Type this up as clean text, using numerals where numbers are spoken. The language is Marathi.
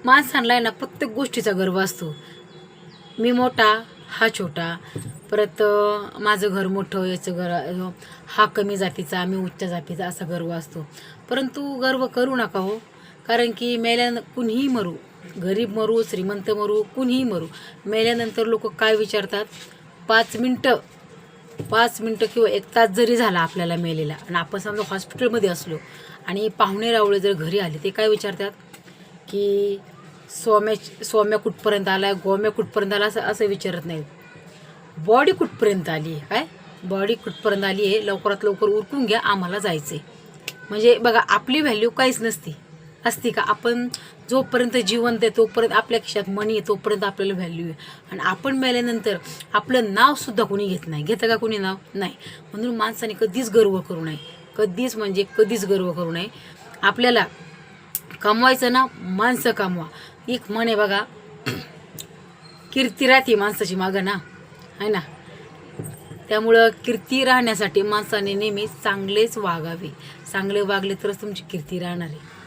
माणसांना आहे ना प्रत्येक गोष्टीचा गर्व असतो. मी मोठा, हा छोटा, परत माझं घर मोठं, याचं घर, हा कमी जातीचा, मी उच्च जातीचा, असा गर्व असतो. परंतु गर्व करू नका हो. कारण की कुणीही मरू, गरीब मरू, श्रीमंत मरू, कुणीही मरू, मेल्यानंतर लोक काय विचारतात? 5 मिनटं किंवा 1 तास जरी झाला आपल्याला मेलेला, आणि आपण समजा हॉस्पिटलमध्ये असलो आणि पाहुणे रावळे जर घरी आले, ते काय विचारतात की सोम्या कुठपर्यंत आला, गोम्या कुठपर्यंत आला, असं असं विचारत नाहीत. बॉडी कुठपर्यंत आली आहे, काय बॉडी कुठपर्यंत आली आहे, लवकरात लवकर उरकून घ्या, आम्हाला जायचं आहे. म्हणजे बघा, आपली व्हॅल्यू काहीच नसती. असती का? आपण जोपर्यंत जिवंत आहे तोपर्यंत आपल्या खिशात मनी आहे, तोपर्यंत आपल्याला व्हॅल्यू आहे. आणि आपण मेल्यानंतर आपलं नावसुद्धा कोणी घेत नाही. घेतं का कोणी नाव? नाही. म्हणून माणसाने कधीच गर्व करू नये. कधीच म्हणजे कधीच गर्व करू नये. आपल्याला कमवायचं ना, माणसं कमवा. एक म्हण आहे बघा, कीर्ती राहते माणसाची मागं ना, आहे ना. त्यामुळं कीर्ती राहण्यासाठी माणसाने नेहमी चांगलेच वागावे. चांगले वागले तरच तुमची कीर्ती राहणार आहे.